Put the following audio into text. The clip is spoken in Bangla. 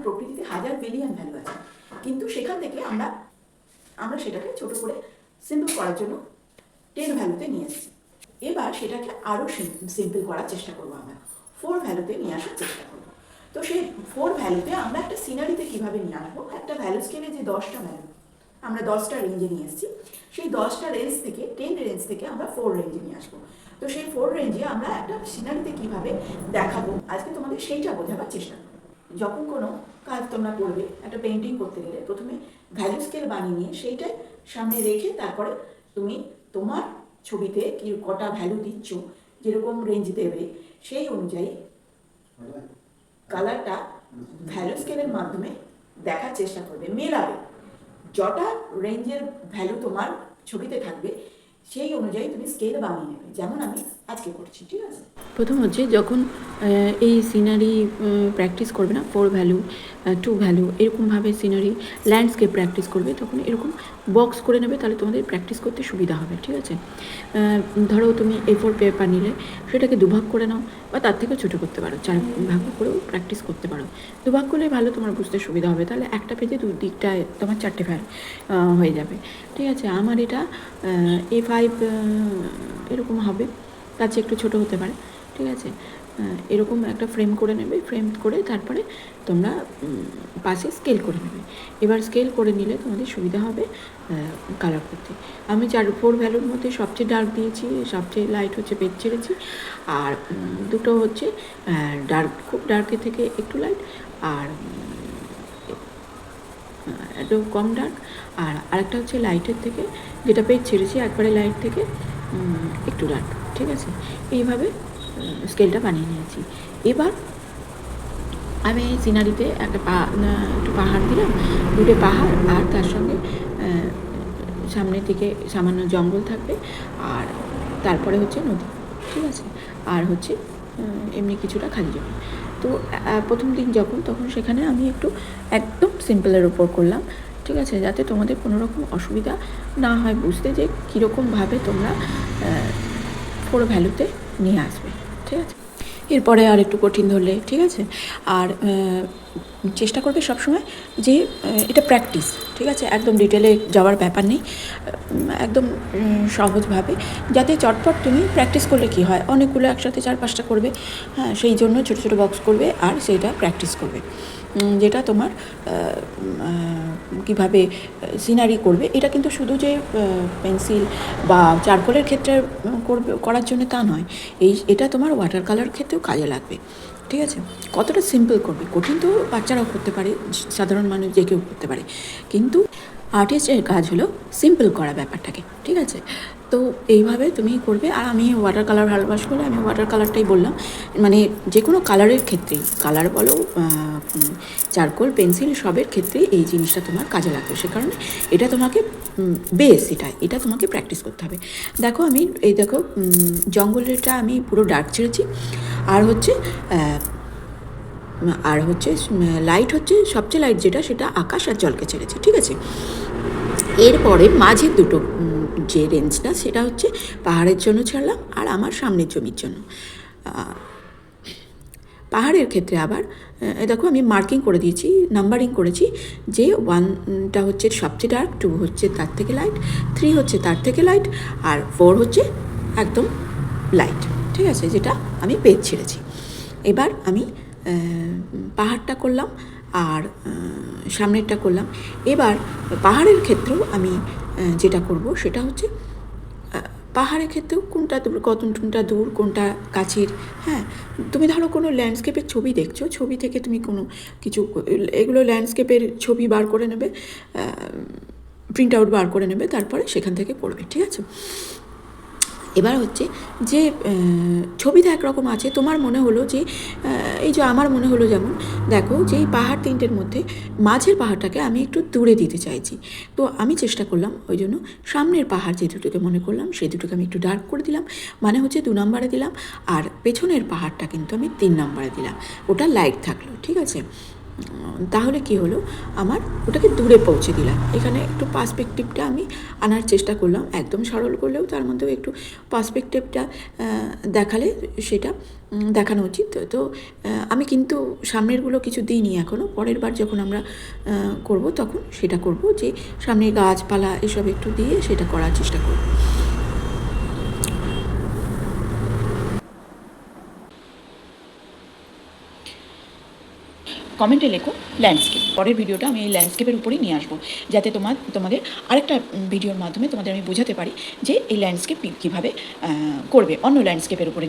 প্রকৃতিতে হাজার বিলিয়ন ভ্যালু আছে, কিন্তু সেখান থেকে আমরা সেটাকে ছোট করে সিম্পল করার জন্য 10 ভ্যালুতে নিয়ে এসেছি। এবার সেটাকে আরও সিম্পল করার চেষ্টা করবো, আমরা 4 ভ্যালুতে নিয়ে আসার চেষ্টা করবো। তো সেই 4 ভ্যালুতে আমরা একটা সিনারিতে কীভাবে নিয়ে আসবো, একটা ভ্যালু স্কেলে যে 10টা ভ্যালু আমরা 10টা রেঞ্জে নিয়ে এসেছি, সেই 10টা রেঞ্জ থেকে 10 রেঞ্জ থেকে আমরা 4 রেঞ্জে নিয়ে আসবো। তো সেই 4 রেঞ্জে আমরা একটা সিনারিতে কীভাবে দেখাবো, আজকে তোমাদের সেইটা বোঝাবার চেষ্টা করবো। যখন কোনো কাজ তোমরা করবে, একটা পেন্টিং করতে গেলে প্রথমে ভ্যালু স্কেল বানিয়ে নিয়ে সেইটাই সামনে রেখে তারপরে তুমি তোমার ছবিতে কি কটা ভ্যালু দিচ্ছ, যেরকম রেঞ্জ দেবে সেই অনুযায়ী কালারটা ভ্যালু স্কেলের মাধ্যমে দেখার চেষ্টা করবে, মেলাবে। যটা রেঞ্জের ভ্যালু তোমার ছবিতে থাকবে সেই অনুযায়ী তুমি স্কেল বানিয়ে নেবে, যেমন আমি আজকে করছি। ঠিক আছে, প্রথম হচ্ছে যখন এই সিনারি প্র্যাকটিস করবে না, 4 ভ্যালু 2 ভ্যালু এরকমভাবে সিনারি ল্যান্ডস্কেপ প্র্যাকটিস করবে, তখন এরকম বক্স করে নেবে, তাহলে তোমাদের প্র্যাকটিস করতে সুবিধা হবে। ঠিক আছে, ধরো তুমি A4 পেপার নিলে সেটাকে দুভাগ করে নাও, বা তার থেকেও ছোটো করতে পারো, 4 ভাগ করেও প্র্যাকটিস করতে পারো। দুভাগ করলে ভালো, তোমার বুঝতে সুবিধা হবে, তাহলে একটা পেজে দুই দিকটায় তোমার 4টে ভ্যালু হয়ে যাবে। ঠিক আছে, আমার এটা A5 এরকম হবে, তার চেয়ে একটু ছোটো হতে পারে। ঠিক আছে, এরকম একটা ফ্রেম করে নেবে, ফ্রেম করে তারপরে তোমরা পাশে স্কেল করে নেবে। এবার স্কেল করে নিলে তোমাদের সুবিধা হবে কালার করতে। আমি 4 ভ্যালুর মধ্যে সবচেয়ে ডার্ক দিয়েছি, সবচেয়ে লাইট হচ্ছে পেজ ছেড়েছি, আর দুটো হচ্ছে ডার্ক, খুব ডার্কের থেকে একটু লাইট, আর একটু কম ডার্ক, আর আরেকটা হচ্ছে লাইটের থেকে, যেটা পেজ ছেড়েছি একবারে লাইট থেকে একটু ডার্ক। ঠিক আছে, এইভাবে স্কেলটা বানিয়ে নিয়েছি। এবার আমি সিনারিতে একটু পাহাড় দিলাম, দুটো পাহাড়, আর তার সঙ্গে সামনের দিকে সামান্য জঙ্গল থাকবে, আর তারপরে হচ্ছে নদী। ঠিক আছে, আর হচ্ছে এমনি কিছুটা খালি জমি। তো প্রথম দিন তখন সেখানে আমি একটু একদম সিম্পলের ওপর করলাম। ঠিক আছে, যাতে তোমাদের কোনো রকম অসুবিধা না হয় বুঝতে, যে কীরকমভাবে তোমরা 4 ভ্যালুতে নিয়ে আসবে। ঠিক আছে, এরপরে আর একটু কঠিন ধরলে, ঠিক আছে, আর চেষ্টা করবে সবসময় যে এটা প্র্যাকটিস। ঠিক আছে, একদম ডিটেলে যাওয়ার ব্যাপার নেই, একদম সহজভাবে, যাতে চটপট তুমি প্র্যাকটিস করলে কি হয়, অনেকগুলো একসাথে 4-5টা করবে, হ্যাঁ, সেই জন্য ছোটো ছোটো বক্স করবে আর সেইটা প্র্যাকটিস করবে। যেটা তোমার কীভাবে সিনারি করবে, এটা কিন্তু শুধু যে পেন্সিল বা চারকোলের ক্ষেত্রে করার জন্য তা নয়, এটা তোমার ওয়াটার কালার ক্ষেত্রেও কাজে লাগবে। ঠিক আছে, কতটা সিম্পল করবে, কঠিন তো বাচ্চারাও করতে পারে, সাধারণ মানুষ যে কেউ করতে পারে, কিন্তু আর্টিস্টের কাজ হলো সিম্পল করা ব্যাপারটাকে। ঠিক আছে, তো এইভাবে তুমি করবে। আর আমি ওয়াটার কালার ভালোবাসি বলে আমি ওয়াটার কালারটাই বললাম, মানে যে কোনো কালারের ক্ষেত্রেই, কালার বলো চারকোল পেন্সিল সবের ক্ষেত্রেই এই জিনিসটা তোমার কাজে লাগবে, সে কারণে এটা তোমাকে বেস, এটা তোমাকে প্র্যাকটিস করতে হবে। দেখো আমি দেখো জঙ্গলটা আমি পুরো ডার্ক ছেড়েছি, আর হচ্ছে লাইট হচ্ছে সবচেয়ে লাইট যেটা, সেটা আকাশ আর জলকে ছেড়েছি। ঠিক আছে, এরপরে মাঝের দুটো যে রেঞ্জটা, সেটা হচ্ছে পাহাড়ের জন্য ছাড়লাম আর আমার সামনের জমির জন্য। পাহাড়ের ক্ষেত্রে আবার দেখো আমি মার্কিং করে দিয়েছি, নাম্বারিং করেছি, যে 1টা হচ্ছে সবচেয়ে ডার্ক, 2 হচ্ছে তার থেকে লাইট, 3 হচ্ছে তার থেকে লাইট, আর 4 হচ্ছে একদম লাইট। ঠিক আছে, যেটা আমি পেজ ছেড়েছি। এবার আমি পাহাড়টা করলাম আর সামনেরটা করলাম। এবার পাহাড়ের ক্ষেত্রেও আমি যেটা করব সেটা হচ্ছে, পাহাড়ের ক্ষেত্রেও কোনটা দূর কোনটা কাছের। হ্যাঁ, তুমি ধরো কোনো ল্যান্ডস্কেপের ছবি দেখছো, ছবি থেকে তুমি কোনো কিছু, এগুলো ল্যান্ডস্কেপের ছবি বার করে নেবে, প্রিন্ট আউট বার করে নেবে, তারপরে সেখান থেকে করবে। ঠিক আছে, এবার হচ্ছে যে ছবিতে একরকম আছে, তোমার মনে হলো যে এই যে আমার মনে হলো, যেমন দেখো যে এই পাহাড় তিনটের মধ্যে মাঝের পাহাড়টাকে আমি একটু দূরে দিতে চাইছি, তো আমি চেষ্টা করলাম ওই জন্য সামনের পাহাড় যে দুটোকে মনে করলাম সেই দুটোকে আমি একটু ডার্ক করে দিলাম, মানে হচ্ছে 2 নম্বরে দিলাম, আর পেছনের পাহাড়টা কিন্তু আমি 3 নম্বরে দিলাম, ওটা লাইট থাকলো। ঠিক আছে, তাহলে কি হলো, আমার ওটাকে দূরে পৌঁছে দিলাম। এখানে একটু পার্সপেক্টিভটা আমি আনার চেষ্টা করলাম, একদম সরল করলেও তার মধ্যেও একটু পার্সপেক্টিভটা দেখালে সেটা দেখানো উচিত। তো আমি কিন্তু সামনেরগুলো কিছু দিইনি এখনও, পরের বার যখন আমরা করব তখন সেটা করব, যে সামনে গাছপালা এসব একটু দিয়ে সেটা করার চেষ্টা করব। কমেন্টে লেখো ল্যান্ডস্কেপ। পরের ভিডিওটা আমি এই ল্যান্ডস্কেপের উপরেই নিয়ে আসবো, যাতে তোমাদের আরেকটা ভিডিওর মাধ্যমে তোমাদের আমি বোঝাতে পারি যে এই ল্যান্ডস্কেপ কীভাবে করবে, অন্য ল্যান্ডস্কেপের উপরে।